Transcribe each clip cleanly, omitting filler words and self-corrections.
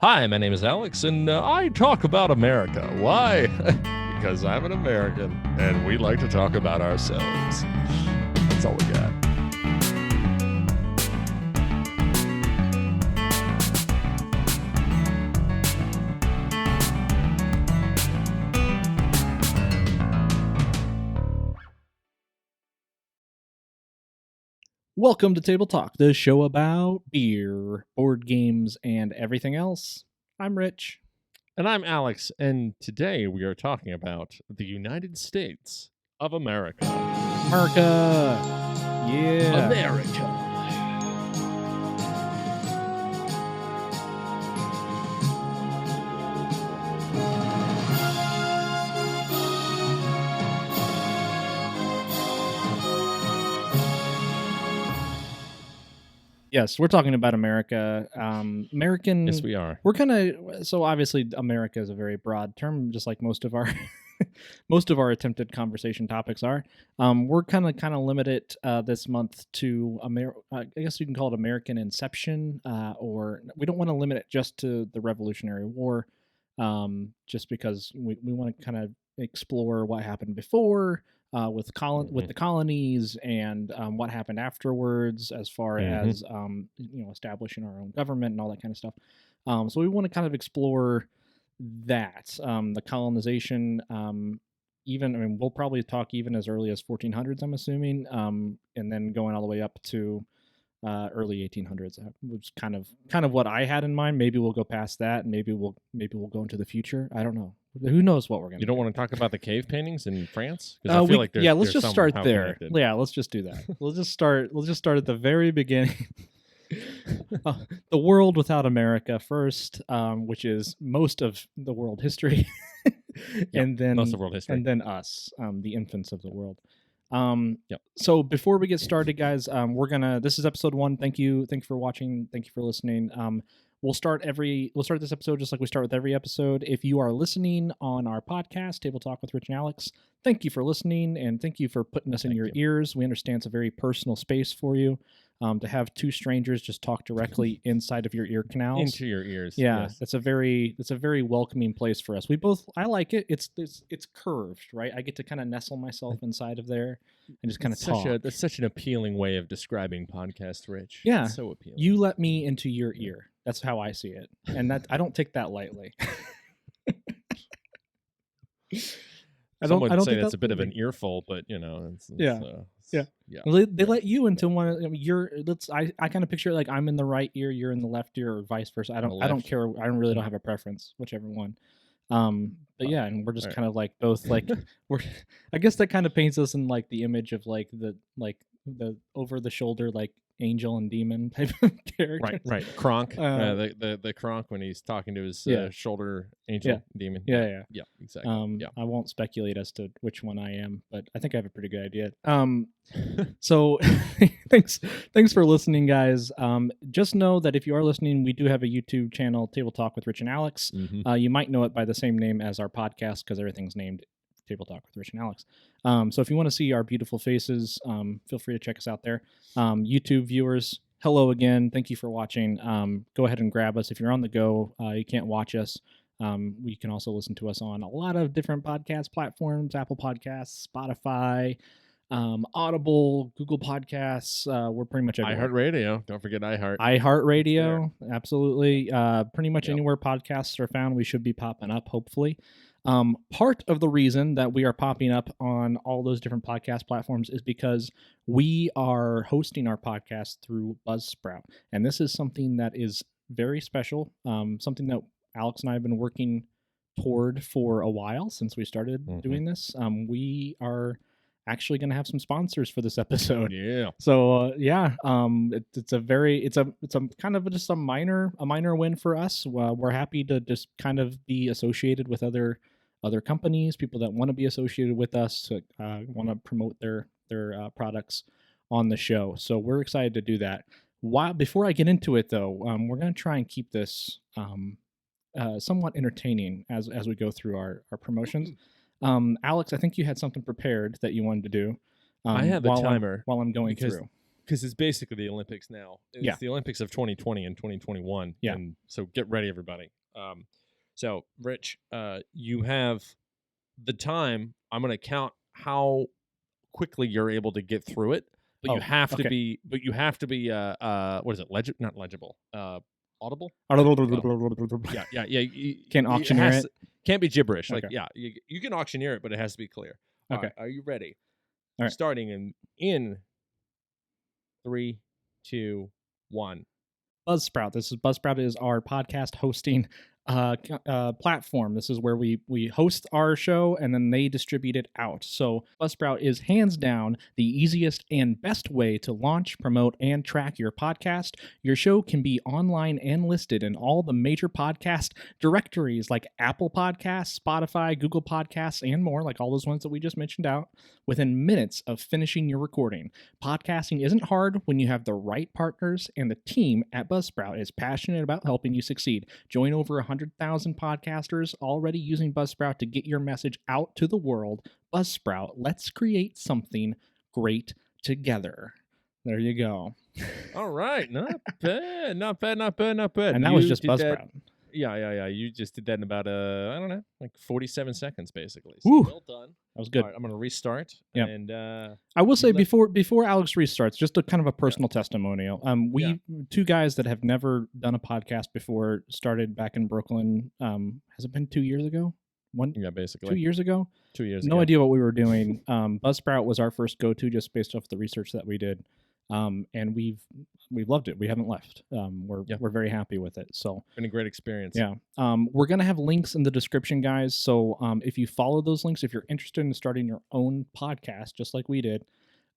Hi, my name is Alex, and I talk about America. Why? Because I'm an American, and we like to talk about ourselves. That's all we got. Welcome to Table Talk, the show about beer, board games, and everything else. I'm Rich. And I'm Alex, and today we are talking about the United States of America. America! Yeah. America. Yes, we're talking about America. American. Yes, we are. We're kind of so obviously America is a very broad term, just like most of our most of our attempted conversation topics are. We're kind of limited this month to I guess you can call it American Inception, or we don't want to limit it just to the Revolutionary War, just because we want to kind of explore what happened before. With the colonies and what happened afterwards, as far as establishing our own government and all that kind of stuff. So we want to kind of explore that the colonization. We'll probably talk even as early as 1400s, I'm assuming, and then going all the way up to early 1800s. That was kind of what I had in mind. Maybe we'll go past that, and maybe we'll go into the future. I don't know. Who knows what we're gonna? You don't do. want to talk about the cave paintings in France? I feel like let's just start there. Connected. Yeah, let's just do that. We'll just start at the very beginning. The world without America first, which is most of the world history, and then most of world history, and then us, the infants of the world. Yep. So before we get started, guys, this is episode 1. Thank you for watching. Thank you for listening. We'll start this episode just like we start with every episode. If you are listening on our podcast, Table Talk with Rich and Alex, thank you for listening, and thank you for putting us in your ears. We understand it's a very personal space for you. To have two strangers just talk directly inside of your ear canals, into your ears. Yeah, yes. It's a very welcoming place for us. I like it. It's curved, right? I get to kind of nestle myself inside of there and just kind of talk. That's such an appealing way of describing podcast, Rich. Yeah, it's so appealing. You let me into your ear. That's how I see it, and that I don't take that lightly. I don't say that's a bit of an earful, but it's yeah. Well, they let you into one. I kind of picture it like I'm in the right ear, you're in the left ear, or vice versa. I don't care. I really don't have a preference, whichever one. But yeah, and we're just kind of like both like I guess that kind of paints us in like the image of like the over the shoulder like angel and demon type of character. Right. Kronk. The Kronk when he's talking to his shoulder angel demon. Yeah, exactly. I won't speculate as to which one I am, but I think I have a pretty good idea. So thanks for listening, guys. Just know that if you are listening, we do have a YouTube channel, Table Talk with Rich and Alex. You might know it by the same name as our podcast because everything's named Table Talk with Rich and Alex. So if you want to see our beautiful faces, feel free to check us out there. YouTube viewers, hello again. Thank you for watching. Go ahead and grab us. If you're on the go, you can't watch us. You can also listen to us on a lot of different podcast platforms, Apple Podcasts, Spotify, Audible, Google Podcasts. We're pretty much everywhere. iHeartRadio. Don't forget iHeart. iHeartRadio, absolutely. Pretty much anywhere podcasts are found, we should be popping up, hopefully. Part of the reason that we are popping up on all those different podcast platforms is because we are hosting our podcast through Buzzsprout. And this is something that is very special, something that Alex and I have been working toward for a while since we started doing this. We are actually going to have some sponsors for this episode. Yeah. So it's a kind of just a minor win for us. We're happy to just kind of be associated with other companies, people that want to be associated with us, want to promote their products on the show. So we're excited to do that. Before I get into it, though, we're going to try and keep this somewhat entertaining as we go through our promotions. Alex, I think you had something prepared that you wanted to do. I have a timer while I'm going through. because it's basically the Olympics now. It's Yeah. the Olympics of 2020 and 2021. Yeah. And so get ready, everybody. So, Rich, you have the time. I'm going to count how quickly you're able to get through it, but you have to be. What is it? Not legible. Audible. Yeah. Can't auctioneer it. Can't be gibberish. Okay. Like, yeah, you can auctioneer it, but it has to be clear. Okay. All right, are you ready? All right. Starting in 3, 2, 1. Buzzsprout. Buzzsprout is our podcast hosting platform. This is where we host our show and then they distribute it out. So Buzzsprout is hands down the easiest and best way to launch, promote, and track your podcast. Your show can be online and listed in all the major podcast directories like Apple Podcasts, Spotify, Google Podcasts, and more, like all those ones that we just mentioned out, within minutes of finishing your recording. Podcasting isn't hard when you have the right partners, and the team at Buzzsprout is passionate about helping you succeed. Join over 100,000 podcasters already using Buzzsprout to get your message out to the world. Buzzsprout, let's create something great together. There you go. All right, not bad. And that was just Buzzsprout. Yeah. You just did that in about I don't know, like 47 seconds, basically. So Woo. well done. That was good. All right, I'm gonna restart. Yep. And I will say before Alex restarts, just a kind of a personal testimonial. We two guys that have never done a podcast before started back in Brooklyn. Has it been 2 years ago? Basically 2 years ago. 2 years. No idea what we were doing. Buzzsprout was our first go-to, just based off the research that we did. And we've loved it. We haven't left. We're very happy with it. So been a great experience. Yeah. We're gonna have links in the description, guys. So if you follow those links, if you're interested in starting your own podcast, just like we did,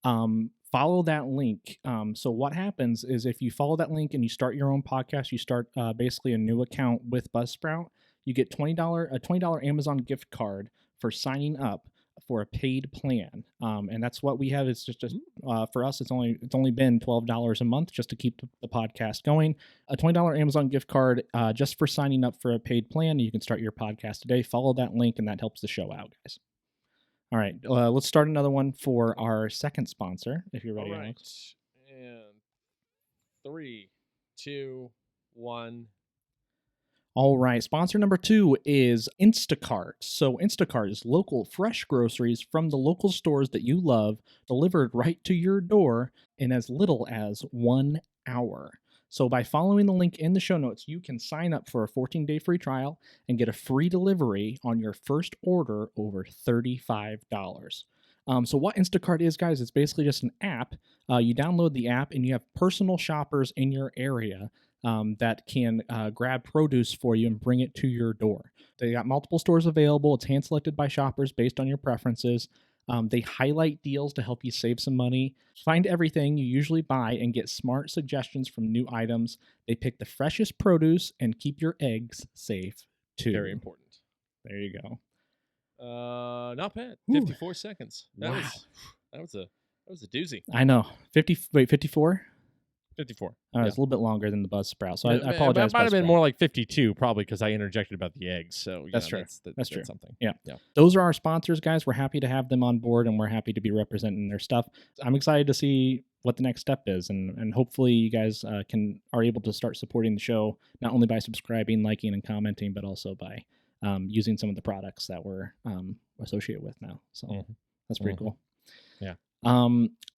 follow that link. So what happens is if you follow that link and you start your own podcast, you start basically a new account with Buzzsprout. You get a $20 Amazon gift card for signing up for a paid plan, and that's what we have. It's just for us. It's only been $12 a month just to keep the podcast going. A $20 Amazon gift card just for signing up for a paid plan. You can start your podcast today. Follow that link, and that helps the show out, guys. All right, let's start another one for our second sponsor. If you're ready, Alex. And 3, 2, 1. All right, sponsor number 2 is Instacart. So Instacart is local fresh groceries from the local stores that you love, delivered right to your door in as little as 1 hour. So by following the link in the show notes, you can sign up for a 14-day free trial and get a free delivery on your first order over $35. So what Instacart is, guys, it's basically just an app. You download the app and you have personal shoppers in your area that can grab produce for you and bring it to your door. They got multiple stores available. It's hand selected by shoppers based on your preferences. They highlight deals to help you save some money. Find everything you usually buy and get smart suggestions from new items. They pick the freshest produce and keep your eggs safe too. Very important. There you go. Not bad. Ooh. 54 seconds. That was a doozy. I know. 54? 54. It's a little bit longer than the Buzzsprout, so I apologize. It might have been more like 52, probably because I interjected about the eggs. So that's true. That's true. Something. Yeah. Those are our sponsors, guys. We're happy to have them on board, and we're happy to be representing their stuff. I'm excited to see what the next step is, and hopefully you guys are able to start supporting the show not only by subscribing, liking, and commenting, but also by using some of the products that we're associated with now. So that's pretty cool. Yeah.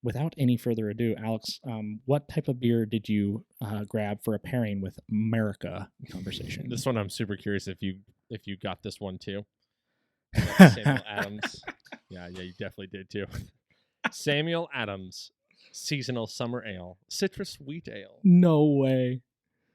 Without any further ado, Alex, what type of beer did you grab for a pairing with America conversation? This one I'm super curious if you got this one too. Samuel Adams. Yeah, you definitely did too. Samuel Adams Seasonal Summer Ale, Citrus Wheat Ale. No way.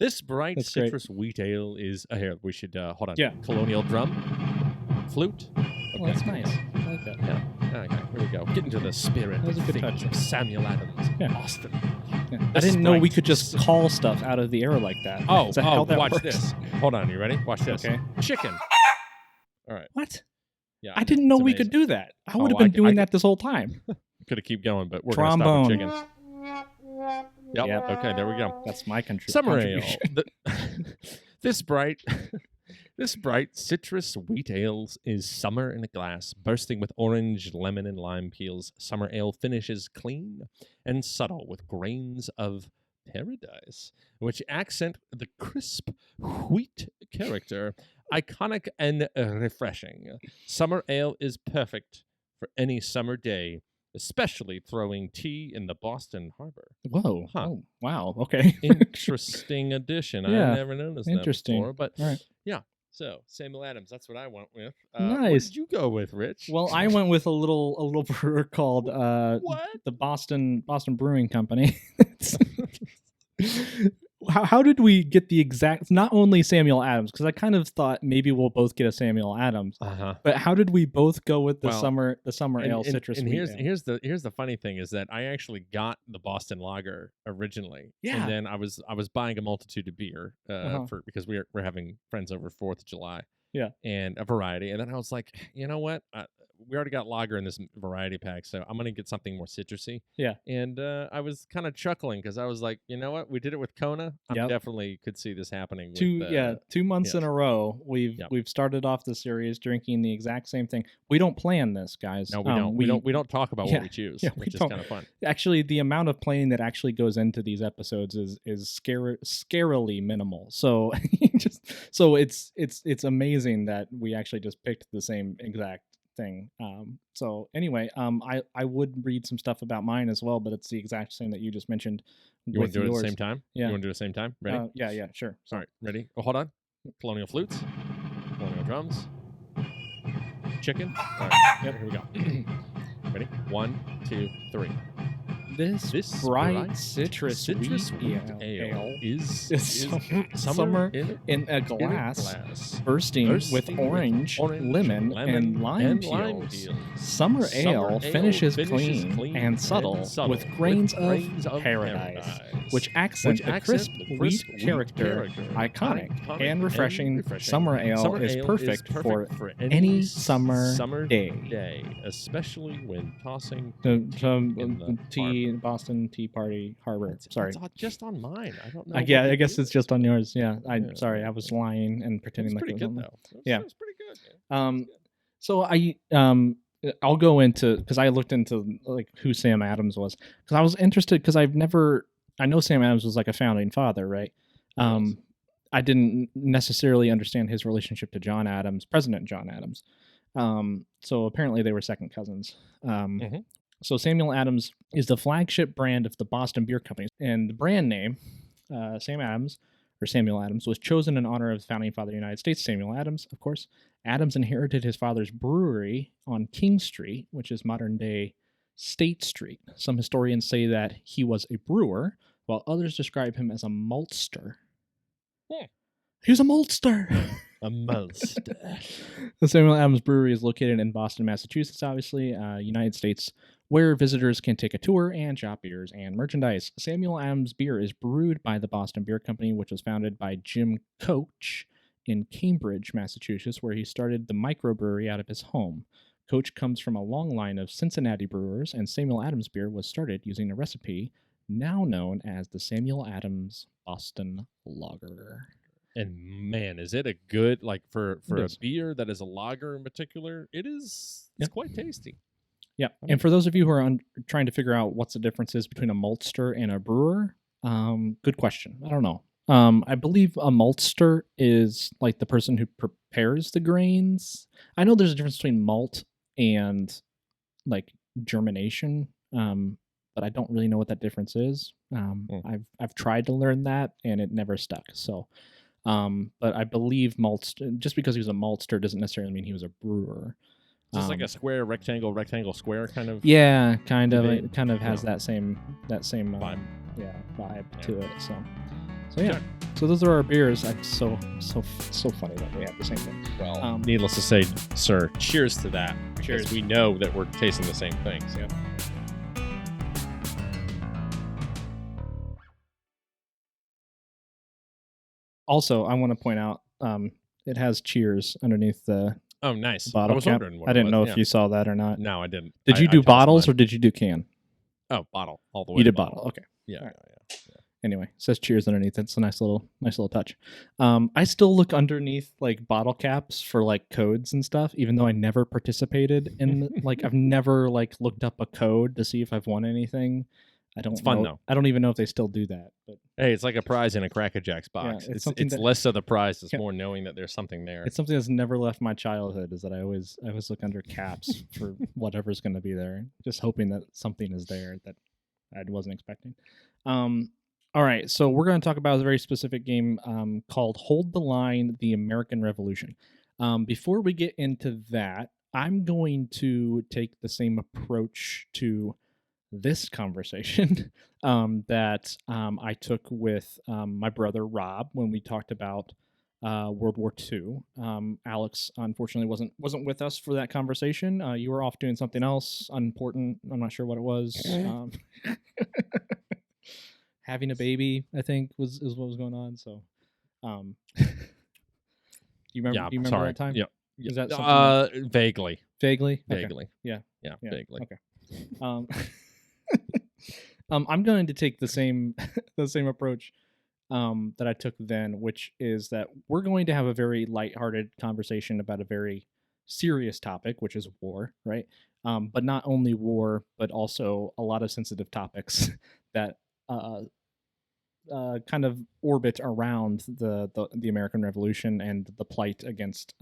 This bright citrus wheat ale is here. We should hold on. Yeah. Colonial drum, flute. Okay. Oh, that's nice. I like that. Yeah. Okay, here we go. Get into the spirit. That was a good touch. Of Samuel Adams, Austin. Yeah. I didn't know we could just call stuff out of the air like that. Watch works? This. Hold on, you ready? Watch this. Okay. Chicken. All right. What? Yeah. I didn't know we could do that. I would have been doing that this whole time. Could have keep going, but we're Trombone. going to stop with chicken. Yep. Okay, there we go. That's my Summer ale. This bright citrus wheat ale is summer in a glass, bursting with orange, lemon, and lime peels. Summer ale finishes clean and subtle with grains of paradise, which accent the crisp wheat character, iconic and refreshing. Summer ale is perfect for any summer day, especially throwing tea in the Boston Harbor. Whoa. Huh. Oh, wow. Okay. Interesting addition. Yeah, I never noticed that interesting. before, but All right. yeah. So Samuel Adams, that's what I went with. What Nice. did you go with, Rich? Well, I went with a little brewer called What? the Boston Brewing Company. How did we get the exact? Not only Samuel Adams, because I kind of thought maybe we'll both get a Samuel Adams. But how did we both go with the summer ale citrus? And here's the funny thing is that I actually got the Boston Lager originally, and then I was buying a multitude of beer because we're having friends over 4th of July. Yeah, and a variety, and then I was like, you know what? We already got lager in this variety pack, so I'm gonna get something more citrusy. Yeah, and I was kind of chuckling because I was like, you know what? We did it with Kona. I definitely could see this happening. 2 months in a row, we've started off the series drinking the exact same thing. We don't plan this, guys. No, we don't. We don't talk about what we choose, which is kind of fun. Actually, the amount of planning that actually goes into these episodes is scarily minimal. So it's amazing that we actually just picked the same exact thing. So anyway, I would read some stuff about mine as well, but it's the exact same that you just mentioned. You want to do it at the same time? Yeah. You want to do it at the same time? Ready? Yeah, sure. All right, ready? Oh, hold on. Colonial flutes, colonial drums, chicken. All right, here we go. Ready? 1, 2, 3. This bright citrus wheat ale is summer in a glass, bursting with orange, lemon, and lime peels. Summer ale finishes clean and subtle with grains of paradise, which accent the crisp wheat character. Iconic and refreshing, summer ale is perfect for any summer day, especially when tossing tea. Boston Tea Party Harbor. Sorry, it's just on mine. I don't know. I guess it's just on yours. Yeah, sorry, I was lying and pretending like it was pretty good though. Yeah, it's pretty good. Man. So I'll go into because I looked into like who Sam Adams was because I was interested because I know Sam Adams was like a founding father, right? I didn't necessarily understand his relationship to John Adams, President John Adams. So apparently they were second cousins. So Samuel Adams is the flagship brand of the Boston Beer Company, and the brand name, Samuel Adams, was chosen in honor of the founding father of the United States, Samuel Adams, of course. Adams inherited his father's brewery on King Street, which is modern-day State Street. Some historians say that he was a brewer, while others describe him as a maltster. He's a maltster! A maltster. The Samuel Adams Brewery is located in Boston, Massachusetts, obviously, United States, where visitors can take a tour and shop beers and merchandise. Samuel Adams beer is brewed by the Boston Beer Company, which was founded by Jim Koch in Cambridge, Massachusetts, where he started the microbrewery out of his home. Koch comes from a long line of Cincinnati brewers, and Samuel Adams beer was started using a recipe now known as the Samuel Adams Boston Lager. And man, is it a good, like for a beer that is a lager in particular, it's quite tasty. Yeah. And for those of you who are trying to figure out what's the difference is between a maltster and a brewer, good question. I don't know. I believe a maltster is like the person who prepares the grains. I know there's a difference between malt and like germination, but I don't really know what that difference is. I've tried to learn that and it never stuck. So, but I believe just because he was a maltster doesn't necessarily mean he was a brewer. Just like a square, rectangle, square kind of. Yeah, kind of. It kind of has that same vibe. Vibe to it. So yeah. Sure. So those are our beers. It's so funny that we have the same thing. Well, needless to say, sir, cheers to that. Cheers. We know that we're tasting the same things. Yeah. Also, I want to point out it has cheers underneath the. Oh, nice. Bottle I was cap. Wondering what I didn't know if you saw that or not. No, I didn't. Did you do bottles or did you do can? Oh, bottle all the way. You did bottle. Okay. Yeah. Right. Anyway, it says cheers underneath. It's a nice little touch. I still look underneath like bottle caps for like codes and stuff, even though I never participated in like I've never like looked up a code to see if I've won anything. I don't It's fun know. though. I don't even know if they still do that. But Hey, it's like a prize in a Cracker Jacks yeah, box. it's something It's that less of the prize. It's Yeah. more knowing that there's something there. it's something that's never left my childhood. Is that I always look under caps for whatever's going to be there, just hoping that something is there that I wasn't expecting. All right, so we're going to talk about a very specific game called Hold the Line: The American Revolution. Before we get into that, I'm going to take the same approach to this conversation that I took with my brother Rob when we talked about World War II. Alex unfortunately wasn't with us for that conversation. You were off doing something else unimportant. I'm not sure what it was. Having a baby, I think, is what was going on. So, do you remember? Yeah, do you remember sorry. that time? Yeah. Is that something that, Vaguely. vaguely? Okay. Vaguely. Yeah. Yeah, Yeah. vaguely. Okay. I'm going to take the same approach that I took then, which is that we're going to have a very lighthearted conversation about a very serious topic, which is war, right? But not only war, but also a lot of sensitive topics that kind of orbit around the American Revolution and the plight against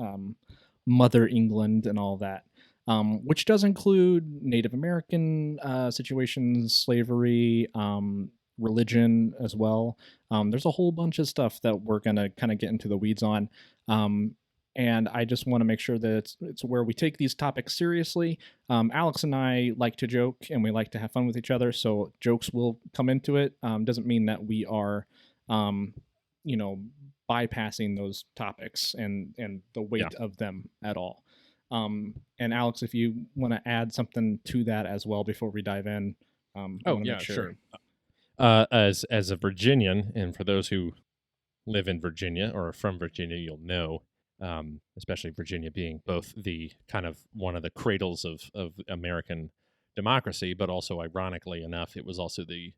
Mother England and all that. Which does include Native American situations, slavery, religion as well. There's a whole bunch of stuff that we're gonna kind of get into the weeds on, and I just want to make sure that it's where we take these topics seriously. Alex and I like to joke and we like to have fun with each other, so jokes will come into it. Doesn't mean that we are, you know, bypassing those topics and the weight of them at all. And Alex, if you want to add something to that as well before we dive in, Sure. As a Virginian, and for those who live in Virginia or are from Virginia, you'll know, especially Virginia being both the kind of one of the cradles of American democracy, but also ironically enough, it was also the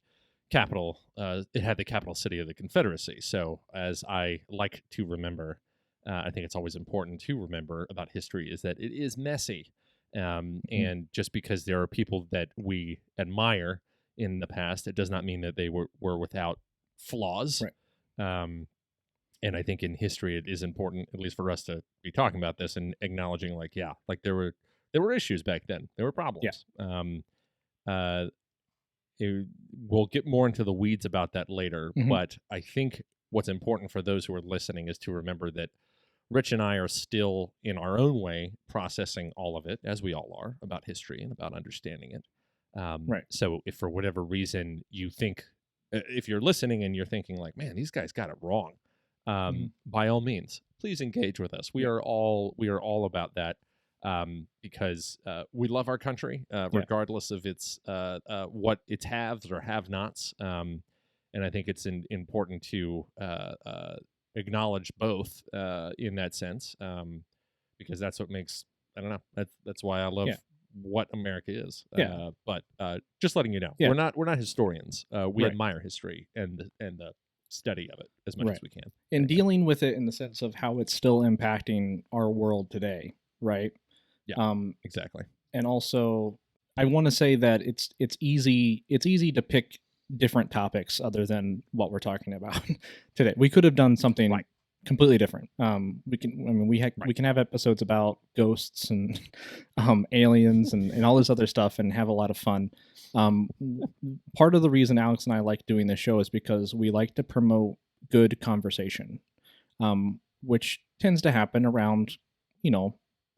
capital. It had the capital city of the Confederacy. So, as I like to remember, I think it's always important to remember about history is that it is messy. And just because there are people that we admire in the past, it does not mean that they were without flaws. Right. And I think in history, it is important, at least for us to be talking about this and acknowledging, like, there were issues back then. There were problems. Yeah. We'll get more into the weeds about that later. Mhm. But I think what's important for those who are listening is to remember that Rich and I are still, in our own way, processing all of it, as we all are, about history and about understanding it. Right. So if for whatever reason you think, if you're listening and you're thinking like, man, these guys got it wrong, by all means, please engage with us. We are all about that, because we love our country, regardless of its what its haves or have-nots. And I think it's important to acknowledge both in that sense, because that's what makes, I don't know, that's why I love what America is. But just letting you know, we're not historians. We admire history and the study of it as much as we can, and dealing with it in the sense of how it's still impacting our world today, right? Exactly. And also, I want to say that it's easy to pick different topics other than what we're talking about today. We could have done something completely different. We can have episodes about ghosts and aliens and all this other stuff and have a lot of fun. Part of the reason Alex and I like doing this show is because we like to promote good conversation, which tends to happen around,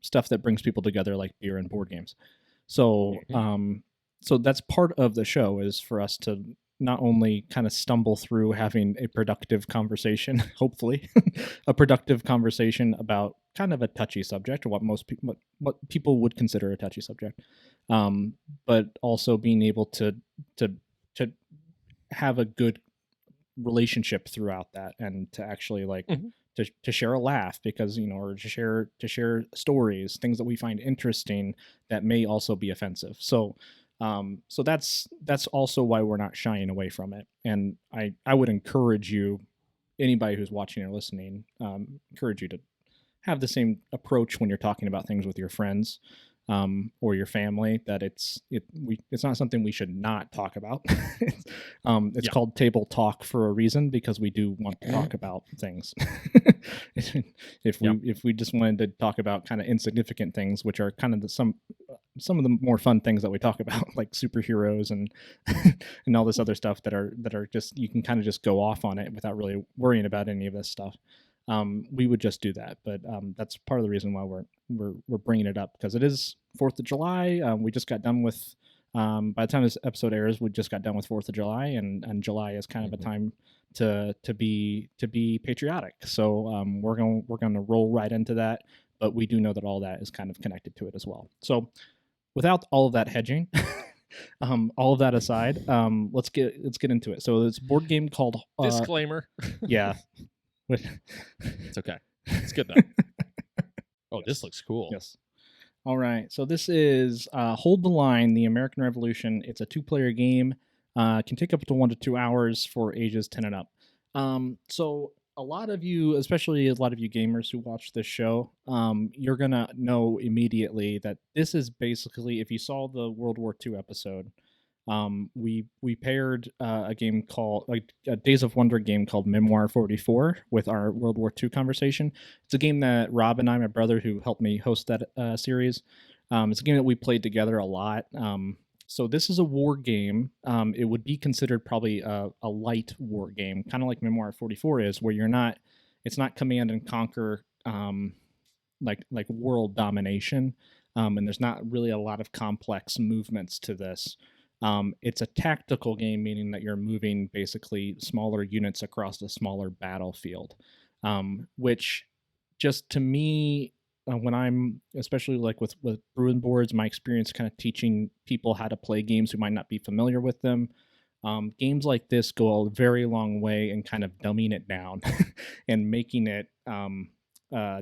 stuff that brings people together like beer and board games. So, so that's part of the show, is for us to not only kind of stumble through having a productive conversation, hopefully a productive conversation about kind of a touchy subject, or what people would consider a touchy subject, but also being able to have a good relationship throughout that, and to actually to share a laugh, because or to share stories, things that we find interesting that may also be offensive. So So that's also why we're not shying away from it. And I would encourage you, anybody who's watching or listening, encourage you to have the same approach when you're talking about things with your friends, or your family, that it's not something we should not talk about. It's called table talk for a reason, because we do want to talk about things. If we just wanted to talk about kind of insignificant things, which are kind of some of the more fun things that we talk about, like superheroes and and all this other stuff that are just, you can kind of just go off on it without really worrying about any of this stuff. We would just do that, but that's part of the reason why we're bringing it up, because it is 4th of July. We just got done with, by the time this episode airs, we just got done with 4th of July, and July is kind of a time to be patriotic. So we're going to roll right into that, but we do know that all that is kind of connected to it as well. So without all of that hedging, all of that aside, let's get into it. So it's a board game called disclaimer. Yeah. It's okay. It's good though. Oh, this looks cool. Yes. All right. So this is Hold the Line, the American Revolution. It's a 2-player game. Can take up to 1 to 2 hours for ages 10 and up. So a lot of you, especially a lot of you gamers who watch this show, you're going to know immediately that this is basically, if you saw the World War II episode, we paired a game called, like, a Days of Wonder game called Memoir 44 with our World War II conversation. It's a game that Rob and I, my brother, who helped me host that series, it's a game that we played together a lot. So this is a war game. It would be considered probably a light war game, kind of like Memoir 44 is, where it's not command and conquer, like world domination, and there's not really a lot of complex movements to this. It's a tactical game, meaning that you're moving basically smaller units across a smaller battlefield, which just to me, when I'm, especially like with Bruin boards, my experience kind of teaching people how to play games who might not be familiar with them, games like this go a very long way in kind of dumbing it down and making it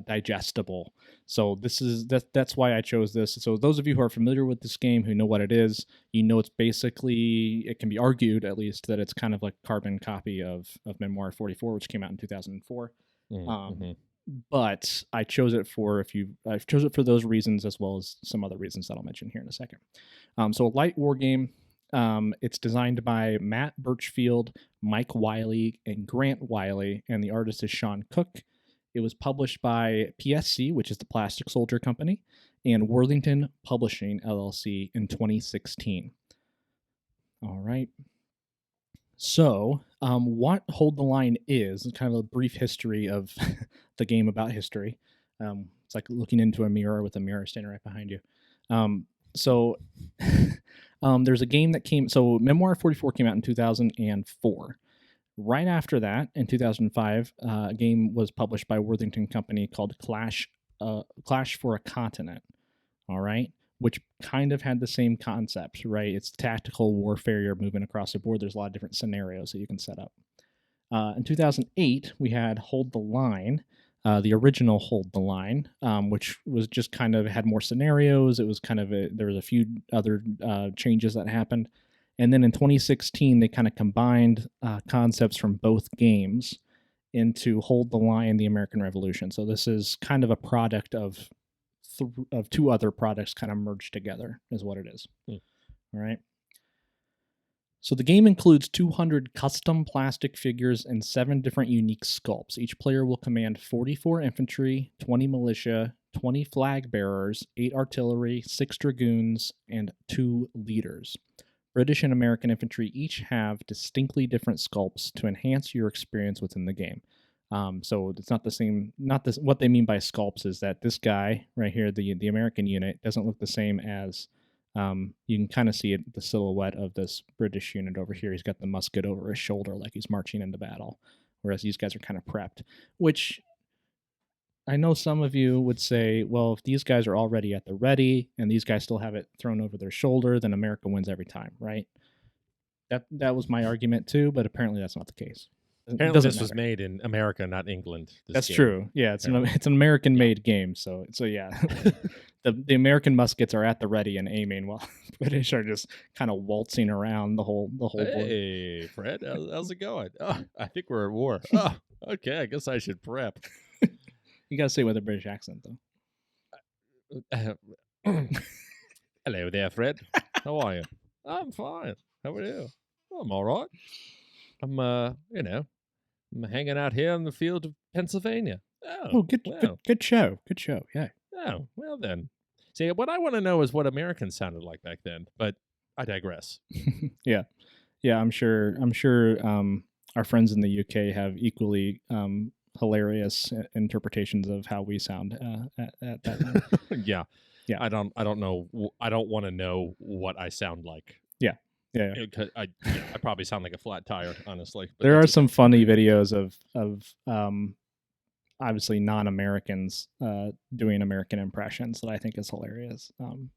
digestible. So that's why I chose this. So those of you who are familiar with this game, who know what it is, it's basically, it can be argued at least that it's kind of like a carbon copy of Memoir 44, which came out in 2004. But I chose it for those reasons, as well as some other reasons that I'll mention here in a second. So a light war game. It's designed by Matt Birchfield, Mike Wiley, and Grant Wiley, and the artist is Sean Cook. It was published by PSC, which is the Plastic Soldier Company, and Worthington Publishing, LLC, in 2016. All right. So, what Hold the Line is kind of a brief history of the game about history. It's like looking into a mirror with a mirror standing right behind you. There's a game that came... So, Memoir 44 came out in 2004. Right after that, in 2005, a game was published by Worthington Company called Clash for a Continent, all right, which kind of had the same concept, right? It's tactical warfare. You're moving across the board. There's a lot of different scenarios that you can set up. In 2008, we had Hold the Line, the original Hold the Line, which was just kind of had more scenarios. It was kind of there was a few other changes that happened. And then in 2016, they kind of combined concepts from both games into Hold the Line, the American Revolution. So this is kind of a product of 2 other products kind of merged together, is what it is. All right. So the game includes 200 custom plastic figures and 7 different unique sculpts. Each player will command 44 infantry, 20 militia, 20 flag bearers, 8 artillery, 6 dragoons, and 2 leaders. British and American infantry each have distinctly different sculpts to enhance your experience within the game. So it's not the same. What they mean by sculpts is that this guy right here, the American unit, doesn't look the same as. You can kind of see the silhouette of this British unit over here. He's got the musket over his shoulder like he's marching into battle, whereas these guys are kind of prepped. Which I know some of you would say, well, if these guys are already at the ready and these guys still have it thrown over their shoulder, then America wins every time, right? That was my argument too, but apparently that's not the case. Apparently this was made in America, not England. That's true. Yeah, it's an American-made game, so yeah. the American muskets are at the ready and aiming, while British are just kind of waltzing around the whole board. Hey, Fred, how's it going? Oh, I think we're at war. Oh, okay. I guess I should prep. You gotta say with a British accent though. Hello there, Fred. How are you? I'm fine. How are you? I'm all right. I'm I'm hanging out here in the field of Pennsylvania. Oh, good show. Good show. Yeah. Oh, well then. See, what I want to know is what Americans sounded like back then, but I digress. Yeah. I'm sure our friends in the UK have equally hilarious interpretations of how we sound at that time. Yeah. I don't know. I don't want to know what I sound like. Yeah. I probably sound like a flat tire, honestly. There are some funny videos of obviously non-Americans doing American impressions that I think is hilarious. And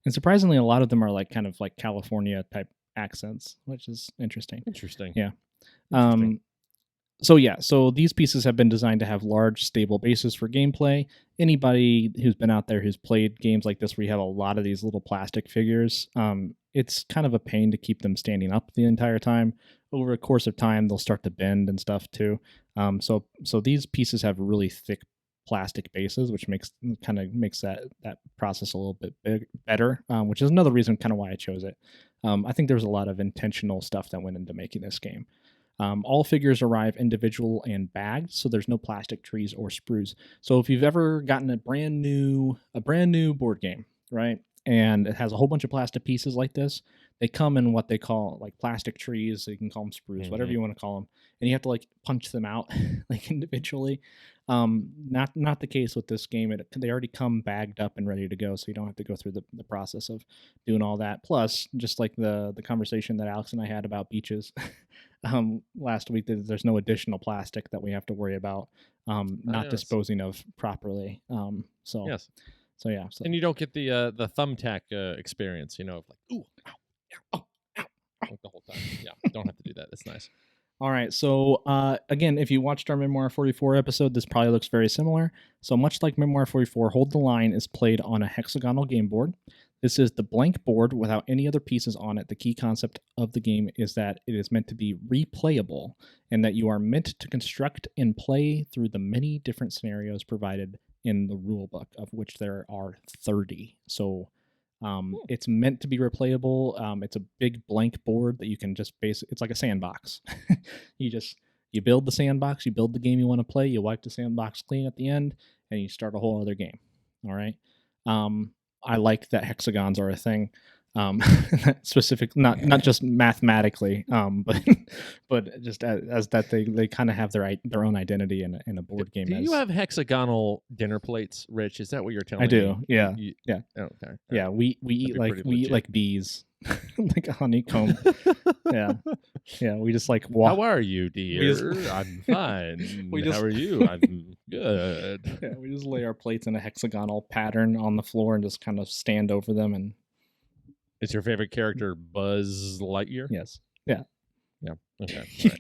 surprisingly, a lot of them are like kind of like California type accents, which is interesting. Yeah. So these pieces have been designed to have large, stable bases for gameplay. Anybody who's been out there who's played games like this where you have a lot of these little plastic figures, it's kind of a pain to keep them standing up the entire time. Over a course of time, they'll start to bend and stuff too. So these pieces have really thick plastic bases, which makes that process a little bit better, which is another reason kind of why I chose it. I think there's a lot of intentional stuff that went into making this game. All figures arrive individual and bagged, so there's no plastic trees or sprues. So if you've ever gotten a brand new board game, right, and it has a whole bunch of plastic pieces like this, they come in what they call like plastic trees. So you can call them sprues, whatever you want to call them, and you have to like punch them out like individually. Not the case with this game. They already come bagged up and ready to go, so you don't have to go through the process of doing all that. Plus, just like the conversation that Alex and I had about beaches last week, there's no additional plastic that we have to worry about not disposing of properly. Yes. So yeah. And you don't get the thumbtack experience, of like, ooh, ow, ow, ow, like the whole time. Yeah, don't have to do that. It's nice. All right, so again, if you watched our Memoir 44 episode, this probably looks very similar. So much like Memoir 44, Hold the Line is played on a hexagonal game board. This is the blank board without any other pieces on it. The key concept of the game is that it is meant to be replayable and that you are meant to construct and play through the many different scenarios provided in the rule book, of which there are 30. So it's meant to be replayable. It's a big blank board that you can just it's like a sandbox. You build the sandbox, you build the game you want to play, you wipe the sandbox clean at the end, and you start a whole other game. All right. I like that hexagons are a thing. Specific, not just mathematically, but just as that they kind of have their own identity in a board game. Do you have hexagonal dinner plates, Rich? Is that what you're telling me? I do. Yeah. Yeah. Oh, okay. Yeah. We eat like bees, like a honeycomb. Yeah. Yeah. We just like walk. How are you, dear? I'm fine. How are you? I'm good. Yeah. We just lay our plates in a hexagonal pattern on the floor and just kind of stand over them and. Is your favorite character Buzz Lightyear? Yes. Yeah. Yeah. Okay. All right.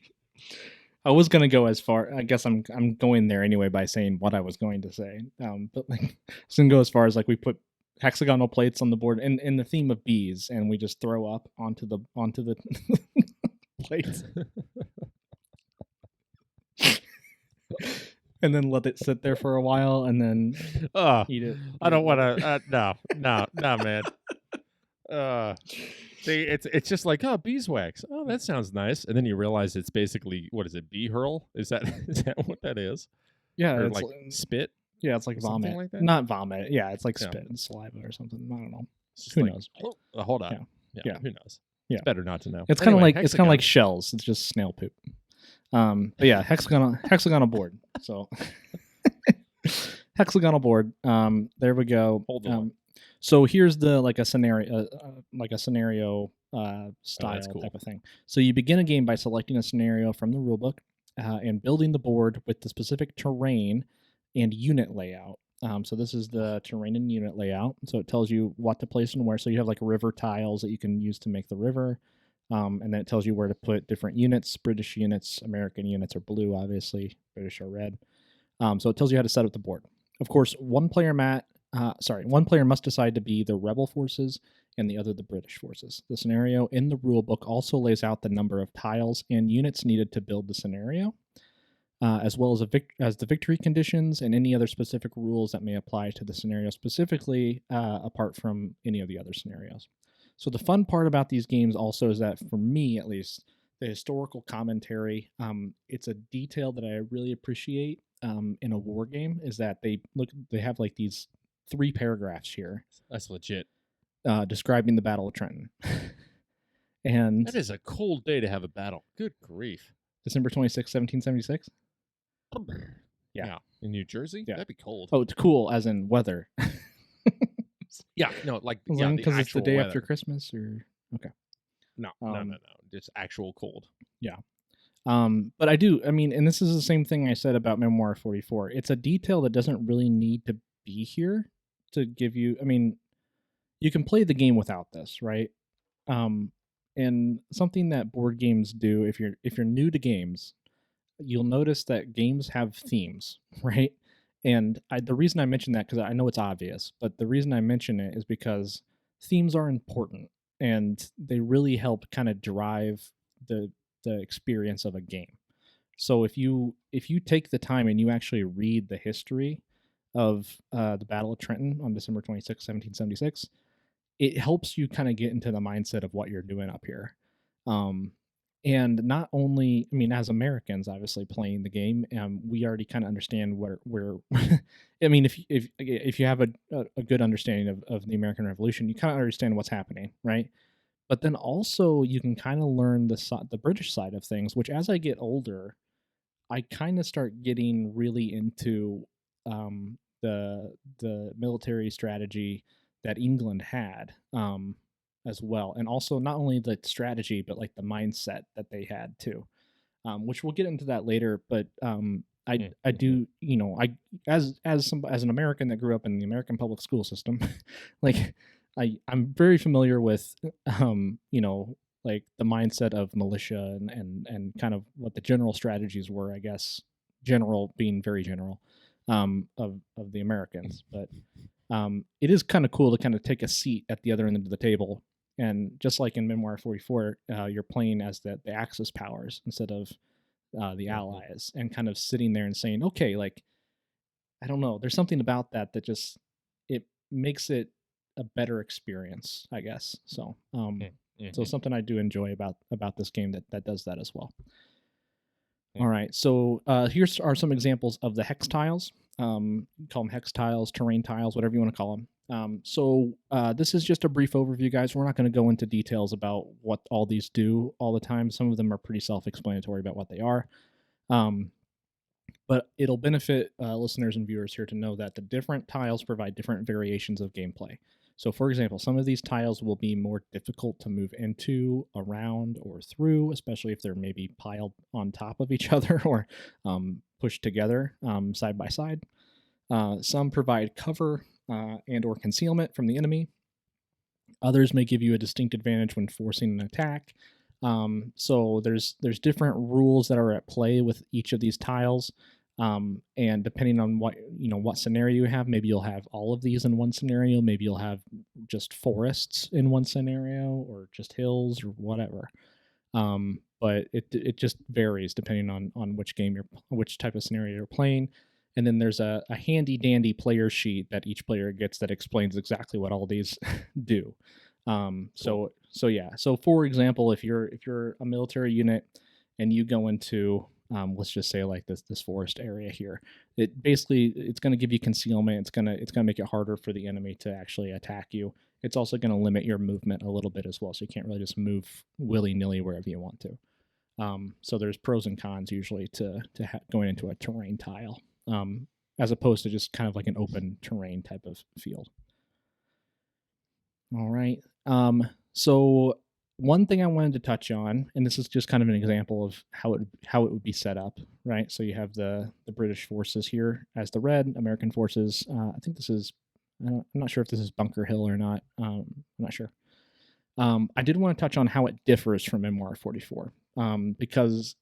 I was gonna go as far. I guess I'm going there anyway by saying what I was going to say. But like, I was gonna go as far as like we put hexagonal plates on the board in the theme of bees, and we just throw up onto the plates, and then let it sit there for a while, and then eat it. I don't want to. No, man. See, it's just like, beeswax. Oh, that sounds nice. And then you realize it's basically, what is it, bee hurl? Is that what that is? Yeah, or it's like spit. Yeah, it's like vomit. Like that? Not vomit. Yeah, it's like spit and saliva or something. I don't know. Who knows? Hold on. Yeah. Who knows? Yeah. It's better not to know. It's kind of like shells. It's just snail poop. But yeah, hexagonal board. So hexagonal board. There we go. Hold on. So here's a scenario style cool. type of thing. So you begin a game by selecting a scenario from the rulebook and building the board with the specific terrain and unit layout. So this is the terrain and unit layout. So it tells you what to place and where. So you have like river tiles that you can use to make the river. And then it tells you where to put different units. British units, American units are blue, obviously. British are red. So it tells you how to set up the board. Of course, one player mat one player must decide to be the rebel forces and the other the British forces. The scenario in the rulebook also lays out the number of tiles and units needed to build the scenario, as well as the victory conditions and any other specific rules that may apply to the scenario specifically, apart from any of the other scenarios. So the fun part about these games also is that, for me at least, the historical commentary, it's a detail that I really appreciate in a war game, is that they have like these 3 paragraphs here That's legit. Describing the Battle of Trenton. And that is a cold day to have a battle. Good grief. December 26, 1776? Yeah. In New Jersey? Yeah. That'd be cold. Oh, it's cool as in weather. Yeah, no, like because it's the day weather. after Christmas, or okay. No. Just actual cold. Yeah. But I mean, and this is the same thing I said about Memoir 44. It's a detail that doesn't really need to be here to give you, I mean, you can play the game without this, right? And something that board games do, if you're new to games, you'll notice that games have themes, right? And the reason I mention that, because I know it's obvious, but the reason I mention it is because themes are important and they really help kind of drive the experience of a game. So if you take the time and you actually read the history of the Battle of Trenton on December 26, 1776, it helps you kind of get into the mindset of what you're doing up here. And not only, I mean, as Americans, obviously playing the game, we already kind of understand where I mean, if you have a good understanding of the American Revolution, you kind of understand what's happening, right? But then also you can kind of learn the British side of things, which, as I get older, I kind of start getting really into the military strategy that England had, as well, and also not only the strategy but like the mindset that they had too, which we'll get into that later. But I do, you know, I as an American that grew up in the American public school system, like I'm very familiar with you know, like the mindset of militia and kind of what the general strategies were, I guess, general being very general, of the Americans. But it is kind of cool to kind of take a seat at the other end of the table. And just like in Memoir 44, you're playing as the Axis powers instead of the Allies, and kind of sitting there and saying, okay, like, I don't know, there's something about that just, it makes it a better experience, I guess. So, so something I do enjoy about this game that does that as well. All right, so here are some examples of the hex tiles. Call them hex tiles, terrain tiles, whatever you want to call them. So this is just a brief overview, guys. We're not going to go into details about what all these do all the time. Some of them are pretty self-explanatory about what they are. But it'll benefit listeners and viewers here to know that the different tiles provide different variations of gameplay. So, for example, some of these tiles will be more difficult to move into, around, or through, especially if they're maybe piled on top of each other or pushed together side by side. Some provide cover and or concealment from the enemy. Others may give you a distinct advantage when forcing an attack. So there's different rules that are at play with each of these tiles. And depending on what scenario you have, maybe you'll have all of these in one scenario, maybe you'll have just forests in one scenario, or just hills, or whatever. But it just varies depending on which type of scenario you're playing. And then there's a handy dandy player sheet that each player gets that explains exactly what all these do. So for example, if you're a military unit and you go into let's just say like this forest area here, it's going to give you concealment. It's going to make it harder for the enemy to actually attack you. It's also going to limit your movement a little bit as well, so you can't really just move willy-nilly wherever you want to. So there's pros and cons usually to going into a terrain tile, as opposed to just kind of like an open terrain type of field. All right. So one thing I wanted to touch on, and this is just kind of an example of how it would be set up, right? So you have the British forces here as the red, American forces. I think this is, I'm not sure if this is Bunker Hill or not. I'm not sure. I did want to touch on how it differs from Memoir 44, because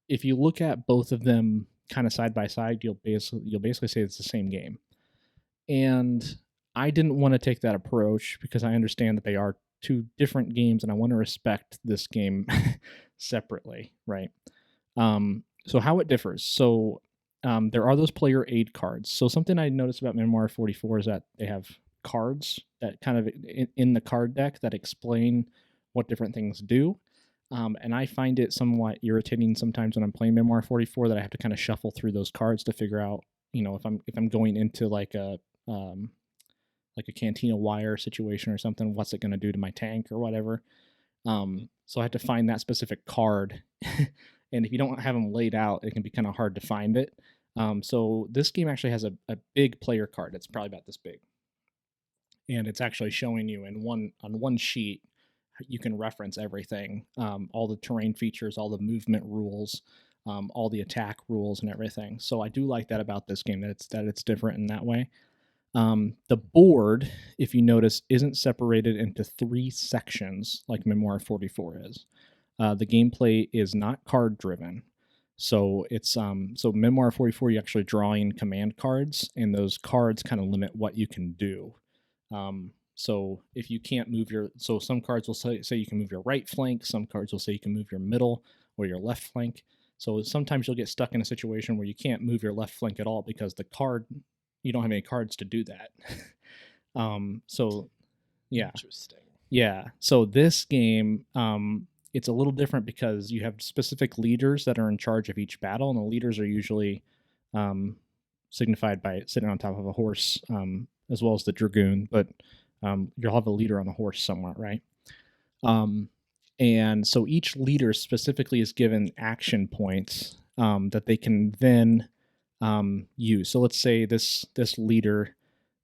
if you look at both of them kind of side by side, you'll basically say it's the same game. And I didn't want to take that approach because I understand that they are two different games, and I want to respect this game separately, right? So how it differs. So there are those player aid cards. So something I noticed about Memoir 44 is that they have cards that kind of in the card deck that explain what different things do. And I find it somewhat irritating sometimes when I'm playing Memoir 44 that I have to kind of shuffle through those cards to figure out, if I'm going into like a Cantina Wire situation or something, what's it going to do to my tank or whatever. So I have to find that specific card. And if you don't have them laid out, it can be kind of hard to find it. So this game actually has a big player card. It's probably about this big. And it's actually showing you on one sheet, you can reference everything, all the terrain features, all the movement rules, all the attack rules and everything. So I do like that about this game, that it's different in that way. The board, if you notice, isn't separated into 3 sections like Memoir 44 is. The gameplay is not card driven. So it's so Memoir 44, you're actually drawing command cards, and those cards kind of limit what you can do. So if you can't move so some cards will say you can move your right flank, some cards will say you can move your middle or your left flank. So sometimes you'll get stuck in a situation where you can't move your left flank at all because you don't have any cards to do that. So yeah. Interesting. Yeah. So this game, it's a little different because you have specific leaders that are in charge of each battle, and the leaders are usually signified by sitting on top of a horse, as well as the dragoon, but you'll have a leader on a horse somewhere, right? And so each leader specifically is given action points that they can then use. So let's say this leader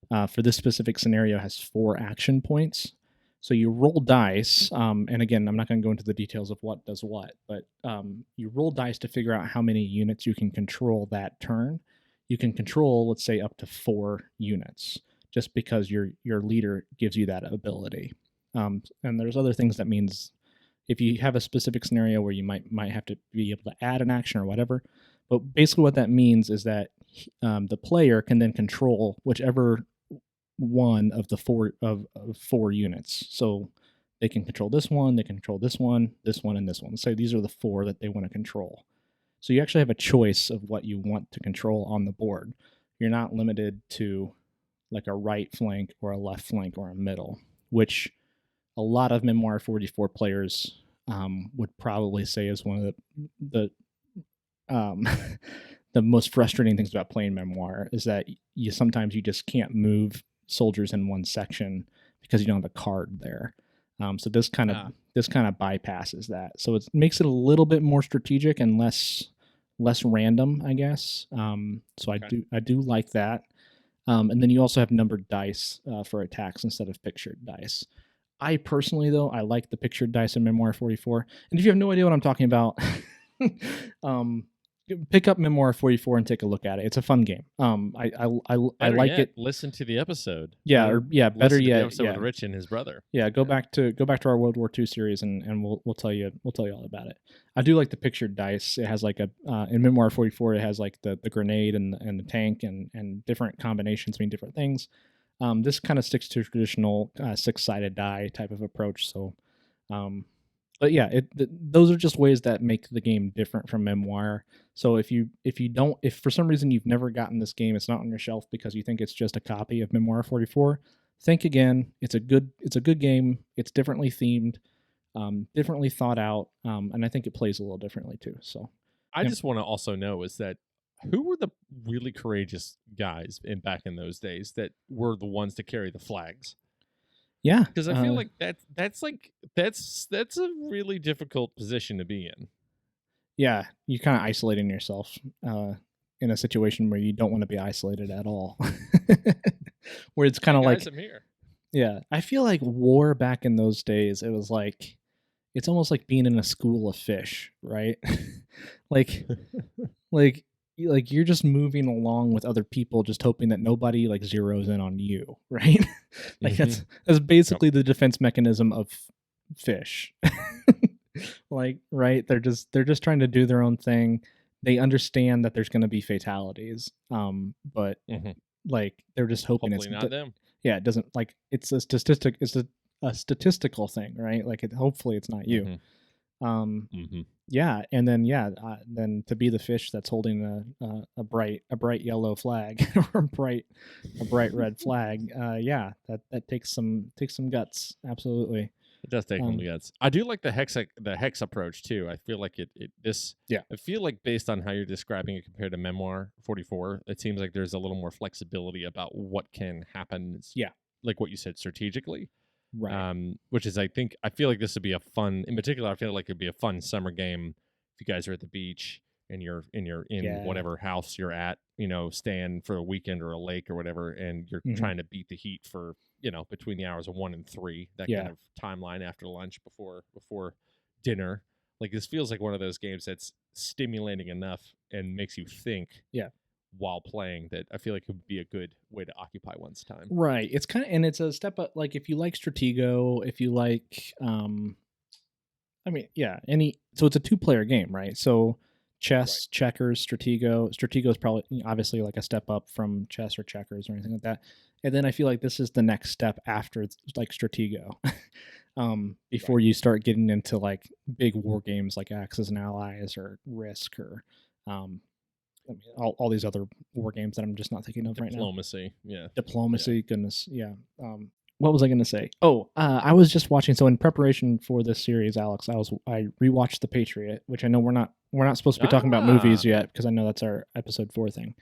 for this specific scenario has 4 action points. So you roll dice, and again, I'm not going to go into the details of what does what, but you roll dice to figure out how many units you can control that turn. You can control, let's say, up to 4 units, just because your leader gives you that ability. And there's other things that means if you have a specific scenario where you might have to be able to add an action or whatever. But basically what that means is that the player can then control whichever one of the 4 units. So they can control this one, they can control this one, and this one. So these are the 4 that they want to control. So you actually have a choice of what you want to control on the board. You're not limited to like a right flank or a left flank or a middle, which a lot of Memoir 44 players would probably say is one of the the most frustrating things about playing Memoir is that sometimes you just can't move soldiers in one section because you don't have a card there. So this kind of bypasses that. So it makes it a little bit more strategic and less random, I guess. So okay. I do like that. And then you also have numbered dice for attacks instead of pictured dice. I personally, though, I like the pictured dice in Memoir 44. And if you have no idea what I'm talking about, pick up Memoir 44 and take a look at it. It's a fun game. I like it. Listen to the episode. Yeah, better yet, the episode with Rich and his brother. Yeah, go back to our World War II series, and we'll tell you all about it. I do like the pictured dice. It has like in Memoir 44, it has like the grenade and the tank and different combinations mean different things. This kind of sticks to traditional 6-sided die type of approach. So, but yeah, those are just ways that make the game different from Memoir. So if for some reason you've never gotten this game, it's not on your shelf because you think it's just a copy of Memoir 44, think again. It's a good game. It's differently themed, differently thought out, and I think it plays a little differently too. So I just want to also know is that who were the really courageous guys back in those days that were the ones to carry the flags? Yeah, because I feel like that's a really difficult position to be in. Yeah, you're kind of isolating yourself in a situation where you don't want to be isolated at all. Where it's kind of like, I'm here. Yeah, I feel like war back in those days, it was like, it's almost like being in a school of fish, right? like you're just moving along with other people, just hoping that nobody like zeroes in on you, right? Like that's basically the defense mechanism of fish. Like, right? They're just trying to do their own thing. They understand that there's going to be fatalities, but like they're just hoping hopefully it's not them. yeah, it doesn't like it's a statistic. It's a statistical thing, right? Like hopefully it's not you. Um, yeah, and then then to be the fish that's holding a bright yellow flag or a bright red flag, that takes some guts, absolutely. It does take some guts. I do like the hex approach too. I feel like I feel like based on how you're describing it compared to Memoir 44, it seems like there's a little more flexibility about what can happen. Yeah, like what you said strategically. right. Which is, I feel like this would be a fun, in particular, I feel like it'd be a fun summer game if you guys are at the beach and you're in whatever house you're at, staying for a weekend or a lake or whatever, and you're trying to beat the heat for, between the hours of 1 and 3, that kind of timeline after lunch before dinner. Like this feels like one of those games that's stimulating enough and makes you think. Yeah. While playing, that I feel like it would be a good way to occupy one's time. Right. It's kind of, and it's a step up. Like if you like Stratego, if you like, so it's a 2-player game, right? So chess, checkers, Stratego. Stratego is probably obviously like a step up from chess or checkers or anything like that. And then I feel like this is the next step after like Stratego. Before you start getting into like big war games like Axis and Allies or Risk or all these other war games that I'm just not thinking of right now. Diplomacy, goodness, yeah. What was I going to say? Oh, I was just watching. So in preparation for this series, Alex, I rewatched The Patriot, which I know we're not supposed to be talking about movies yet because I know that's our episode 4 thing.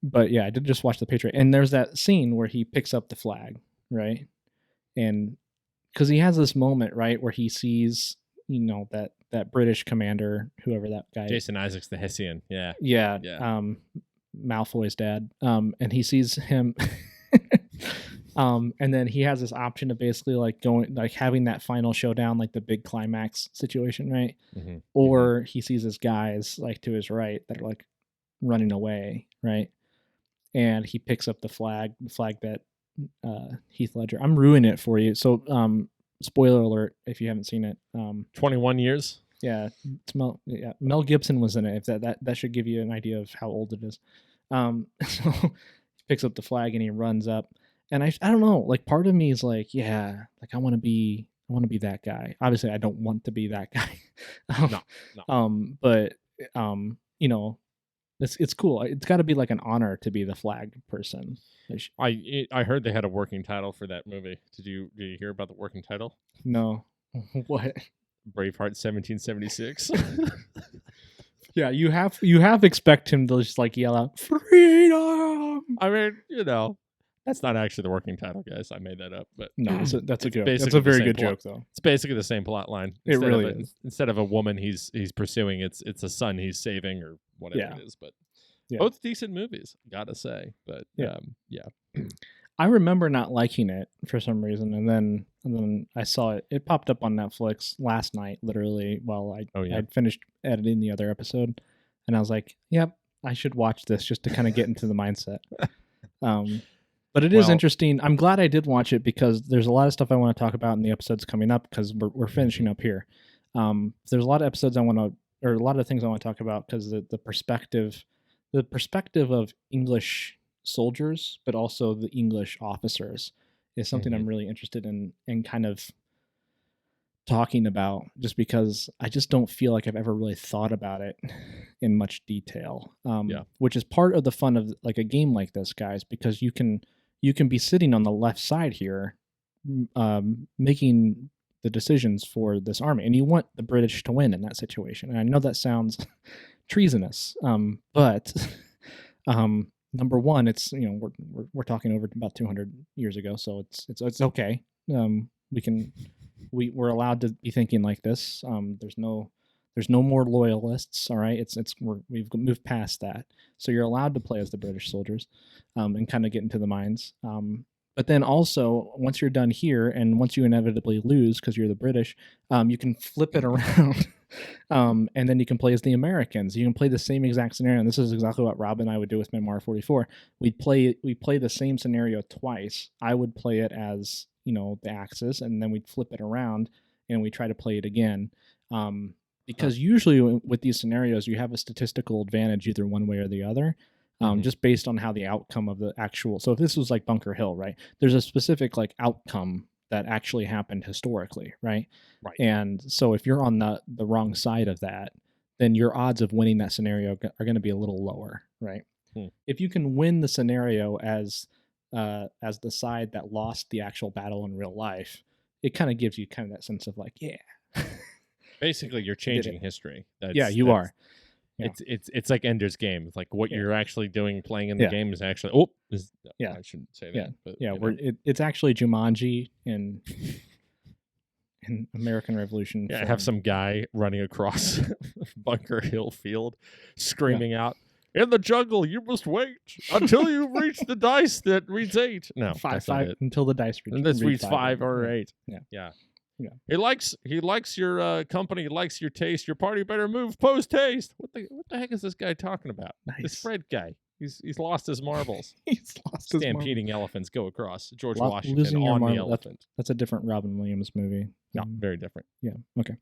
But yeah, I did just watch The Patriot, and there's that scene where he picks up the flag, right? And because he has this moment, right, where he sees, that British commander, whoever that guy, Jason Isaacs, the Hessian, yeah. Malfoy's dad, and he sees him, and then he has this option of basically like going, like having that final showdown, like the big climax situation, right? Or he sees his guys like to his right that are like running away, right? And he picks up the flag that Heath Ledger. I'm ruining it for you, so spoiler alert if you haven't seen it. 21 years. Yeah, it's Mel Gibson was in it. If that should give you an idea of how old it is. So he picks up the flag and he runs up, and I don't know, like part of me is like, yeah, like I want to be that guy. Obviously, I don't want to be that guy. No. But it's cool. It's got to be like an honor to be the flag person. I heard they had a working title for that movie. Did you hear about the working title? No. What? Braveheart 1776. Yeah, you have expect him to just like yell out freedom. I mean, that's not actually the working title, guys. I made that up, but no, that's a joke. That's a very good joke, though. It's basically the same plot line. It really is. Instead of a woman he's pursuing, it's a son he's saving or whatever it is. But both decent movies, gotta say. But yeah. I remember not liking it for some reason, and then I saw it. It popped up on Netflix last night, literally, while I'd finished editing the other episode, and I was like, "Yep, I should watch this just to kind of get into the mindset." But it is interesting. I'm glad I did watch it because there's a lot of stuff I want to talk about in the episodes coming up because we're finishing up here. There's a lot of episodes or a lot of things I want to talk about because the perspective of English soldiers, but also the English officers is something I'm really interested in kind of talking about, just because I just don't feel like I've ever really thought about it in much detail. Which is part of the fun of like a game like this, guys, because you can be sitting on the left side here, making the decisions for this army, and you want the British to win in that situation. And I know that sounds treasonous, but number one, it's we're talking over about 200 years ago, so it's okay. We're allowed to be thinking like this. There's no more loyalists. All right, we've moved past that. So you're allowed to play as the British soldiers, and kind of get into the minds. But then also, once you're done here, and once you inevitably lose because you're the British, you can flip it around. And then you can play as the Americans. You can play the same exact scenario. And this is exactly what Rob and I would do with Memoir 44. We play the same scenario twice. I would play it as, the Axis, and then we'd flip it around and we try to play it again. Because usually with these scenarios, you have a statistical advantage either one way or the other. just based on how the outcome of the actual. So if this was like Bunker Hill, right? There's a specific like outcome that actually happened historically, right? Right. And so if you're on the wrong side of that, then your odds of winning that scenario are going to be a little lower, right? If you can win the scenario as the side that lost the actual battle in real life, it kind of gives you kind of that sense of like, yeah. Basically, you're changing history. You are. Yeah. It's like Ender's Game. It's like what you're actually doing playing in the game is actually. I shouldn't say that. But, it's actually Jumanji in American Revolution. Yeah, have some guy running across Bunker Hill Field, screaming out, "In the jungle, you must wait until you reach the dice that reads 8." No, five until the dice reads. This reads 5 or 8. Yeah. He likes your company, he likes your taste. Your party better move post haste. What the heck is this guy talking about? Nice. This Fred guy. He's lost his marbles. He's lost his marbles. Stampeding elephants go across George Washington on the elephant. That's a different Robin Williams movie. Yeah, very different. Yeah. Okay.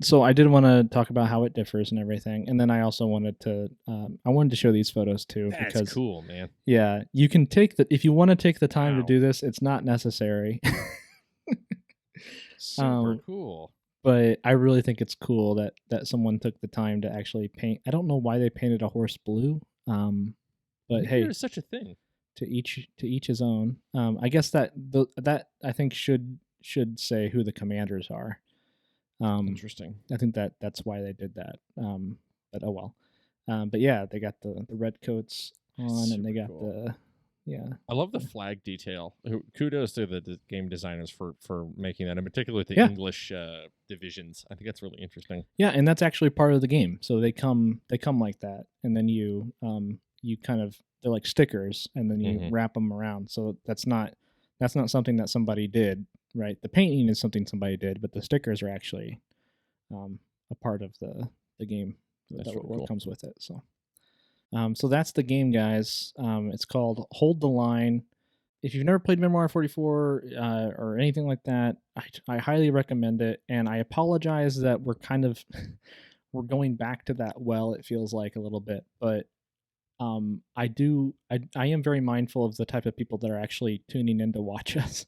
So I did want to talk about how it differs and everything, and then I also wanted to show these photos too. That's cool, man. Yeah, you can if you want to take the time to do this, it's not necessary. Super cool. But I really think it's cool that someone took the time to actually paint. I don't know why they painted a horse blue. But hey, there's such a thing. To each his own. I guess that I think should say who the commanders are. Interesting. I think that's why they did that. But oh well. But yeah, they got the red coats on, and they got the. Yeah, I love the flag detail. Kudos to the game designers for making that, in particular the English divisions. I think that's really interesting. Yeah, and that's actually part of the game. So they come like that, and then you kind of, they're like stickers, and then you wrap them around. So that's not something that somebody did, right? The painting is something somebody did, but the stickers are actually a part of the game. That's really cool. Comes with it. So that's the game, guys. It's called Hold the Line. If you've never played Memoir 44 or anything like that, I highly recommend it. And I apologize that we're we're going back to that well, it feels like a little bit. But I am very mindful of the type of people that are actually tuning in to watch us.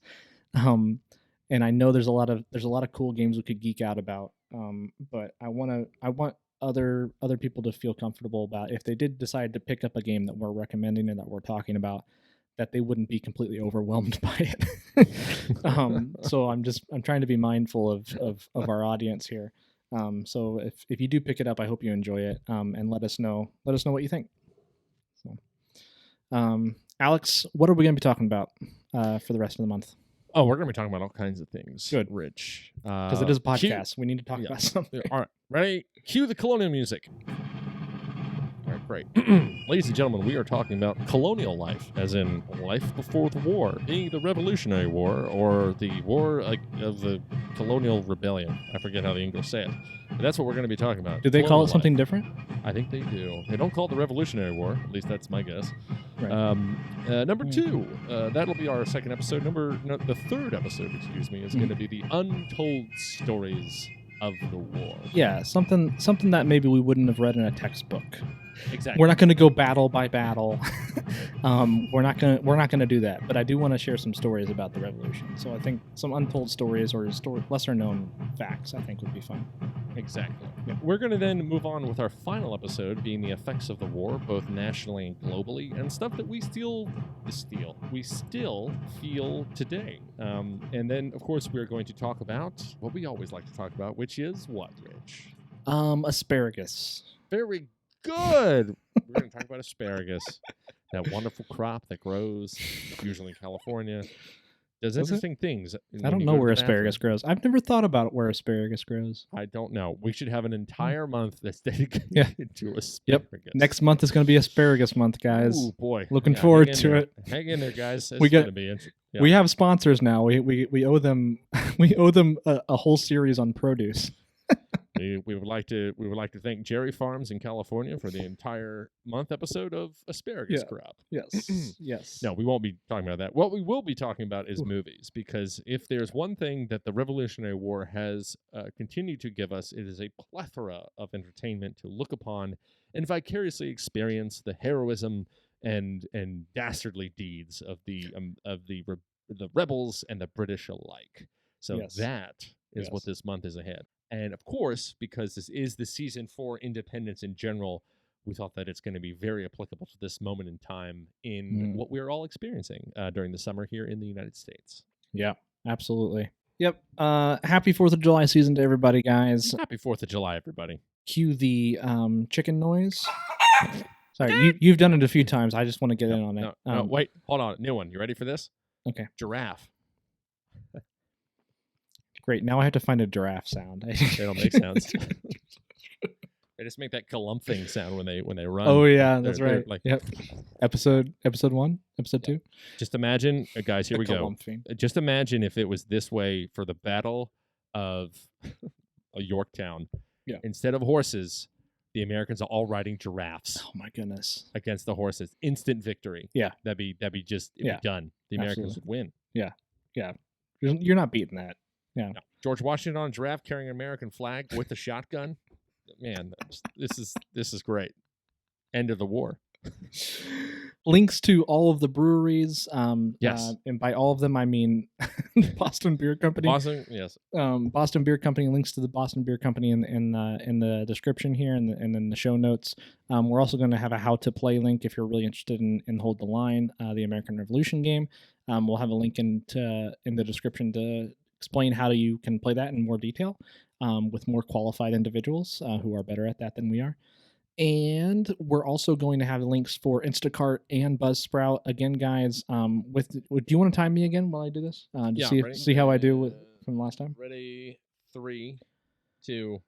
And I know there's a lot of cool games we could geek out about. But I want other people to feel comfortable about, if they did decide to pick up a game that we're recommending and that we're talking about, that they wouldn't be completely overwhelmed by it. So I'm trying to be mindful of our audience here. So if you do pick it up, I hope you enjoy it, and let us know what you think. So, Alex, what are we going to be talking about for the rest of the month? Oh, we're going to be talking about all kinds of things. Good. Rich. Because it is a podcast. We need to talk about something. All right. Ready? Cue the colonial music. All right, great. Ladies and gentlemen, we are talking about colonial life, as in life before the war, being the Revolutionary War, or the war of the colonial rebellion. I forget how the English say it. But that's what we're going to be talking about. Do they call it something different? I think they do. They don't call it the Revolutionary War. At least that's my guess. Right. Number 2, that'll be our second episode. The third episode, is going to be the untold stories of the war. Yeah, something that maybe we wouldn't have read in a textbook. Exactly. We're not going to go battle by battle. We're not going to do that. But I do want to share some stories about the revolution. So I think some untold stories or lesser known facts, I think, would be fun. Exactly. Yeah. We're going to then move on with our final episode, being the effects of the war, both nationally and globally, and stuff that we still feel today. And then, of course, we're going to talk about what we always like to talk about, which is what, Rich? Asparagus. Very good. We're going to talk about asparagus, that wonderful crop that grows usually in California. Does interesting things. I don't know where asparagus grows. I've never thought about where asparagus grows. I don't know. We should have an entire month that's dedicated to asparagus. Yep. Next month is going to be asparagus month, guys. Oh boy. Looking forward to it. Hang in there, guys. It's going to be interesting. Yeah. We have sponsors now. We owe them a whole series on produce. We would like to thank Jerry Farms in California for the entire month episode of asparagus crop. Yes. Yes. No, we won't be talking about that. What we will be talking about is movies, because if there's one thing that the Revolutionary War has continued to give us, it is a plethora of entertainment to look upon and vicariously experience the heroism and dastardly deeds of the rebels and the British alike. So that is what this month is ahead. And of course, because this is the season for independence in general, we thought that it's going to be very applicable to this moment in time in what we're all experiencing during the summer here in the United States. Yeah, absolutely. Yep. Happy 4th of July season to everybody, guys. Happy 4th of July, everybody. Cue the chicken noise. Sorry, you've done it a few times. I just want to get in on it. No, wait, hold on. New one. You ready for this? Okay. Giraffe. Great. Now I have to find a giraffe sound. They don't make sounds. They just make that galumphing sound when they run. Oh yeah, that's right. Like, yep. Episode 1, episode 2. Just imagine, guys. Here we go. Just imagine if it was this way for the Battle of Yorktown. Yeah. Instead of horses, the Americans are all riding giraffes. Oh my goodness! Against the horses, instant victory. Yeah. That'd be just be done. The Americans would win. Yeah. Yeah. You're not beating that. Yeah. No. George Washington on a giraffe carrying an American flag with a shotgun. Man, this is great. End of the war. Links to all of the breweries. Yes. And by all of them, I mean Boston Beer Company. Boston, yes. Boston Beer Company. Links to the Boston Beer Company in the description here and in the show notes. We're also going to have a how to play link if you're really interested in Hold the Line, the American Revolution game. We'll have a link in the description to explain how you can play that in more detail with more qualified individuals who are better at that than we are. And we're also going to have links for Instacart and Buzzsprout. Again, guys, do you want to time me again while I do this? See how I do from last time? Ready, 3, 2,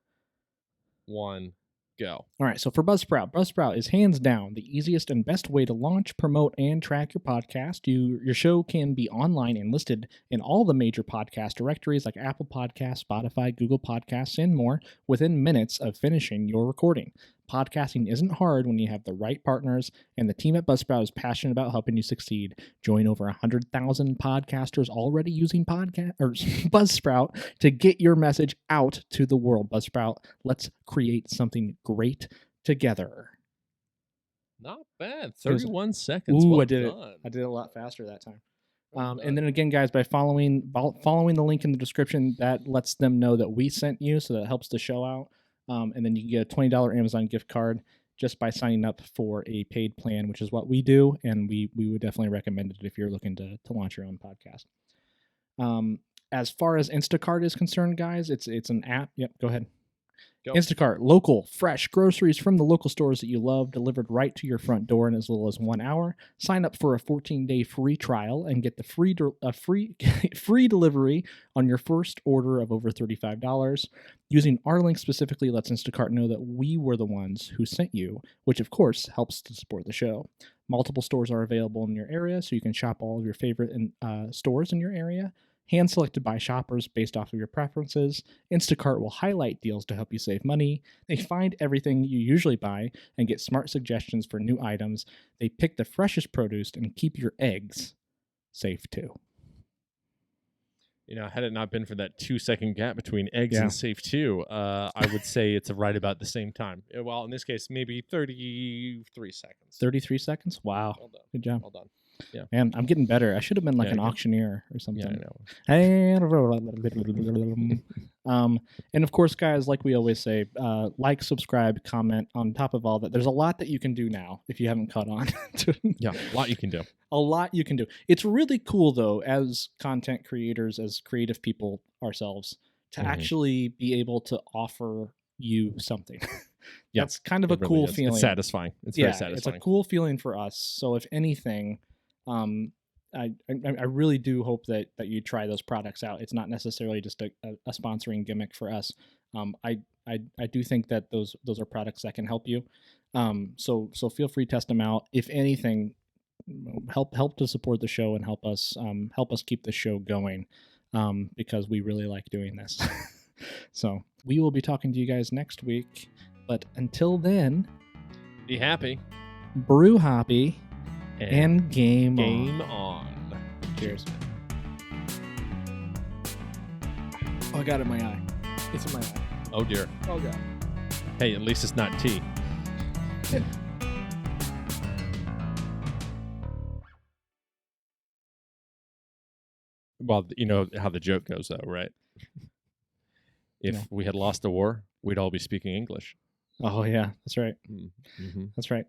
1, go. All right, so for Buzzsprout is hands down the easiest and best way to launch, promote, and track your podcast. Your show can be online and listed in all the major podcast directories like Apple Podcasts, Spotify, Google Podcasts, and more within minutes of finishing your recording. Podcasting isn't hard when you have the right partners, and the team at Buzzsprout is passionate about helping you succeed. Join over 100,000 podcasters already using Buzzsprout to get your message out to the world. Buzzsprout, let's create something great together. Not bad. 31 seconds. Ooh, well I did done. it. I did it a lot faster that time. And then again, guys, by following the link in the description, that lets them know that we sent you, so that helps the show out. And then you can get a $20 Amazon gift card just by signing up for a paid plan, which is what we do, and we would definitely recommend it if you're looking to launch your own podcast. As far as Instacart is concerned, guys, it's an app. Yep, go ahead. Go. Instacart, local, fresh groceries from the local stores that you love, delivered right to your front door in as little as 1 hour. Sign up for a 14-day free trial and get the free delivery on your first order of over $35. Using our link specifically lets Instacart know that we were the ones who sent you, which of course helps to support the show. Multiple stores are available in your area, so you can shop all of your favorite stores in your area. Hand-selected by shoppers based off of your preferences. Instacart will highlight deals to help you save money. They find everything you usually buy and get smart suggestions for new items. They pick the freshest produce and keep your eggs safe too. You know, had it not been for that 2-second gap between eggs and safe too, I would say it's right about the same time. Well, in this case, maybe 33 seconds. 33 seconds? Wow. Well done. Good job. Well done. Yeah. Man, I'm getting better. I should have been like an auctioneer or something. Yeah, I know. And of course, guys, like we always say, like, subscribe, comment. On top of all that, there's a lot that you can do now if you haven't caught on. Yeah, a lot you can do. A lot you can do. It's really cool, though, as content creators, as creative people ourselves, to actually be able to offer you something. That's kind of a cool feeling. It's satisfying. It's very satisfying. It's a cool feeling for us. So if anything, I really do hope that you try those products out. It's not necessarily just a sponsoring gimmick for us. I do think that those are products that can help you. So feel free to test them out. If anything, help to support the show and help us keep the show going, because we really like doing this. So we will be talking to you guys next week. But until then, be happy, brew hoppy, and game on. Cheers. Oh, I got it in my eye. It's in my eye. Oh, dear. Oh, God. Hey, at least it's not tea. Well, you know how the joke goes, though, right? If No. we had lost the war, we'd all be speaking English. Oh yeah, that's right. Mm-hmm. That's right.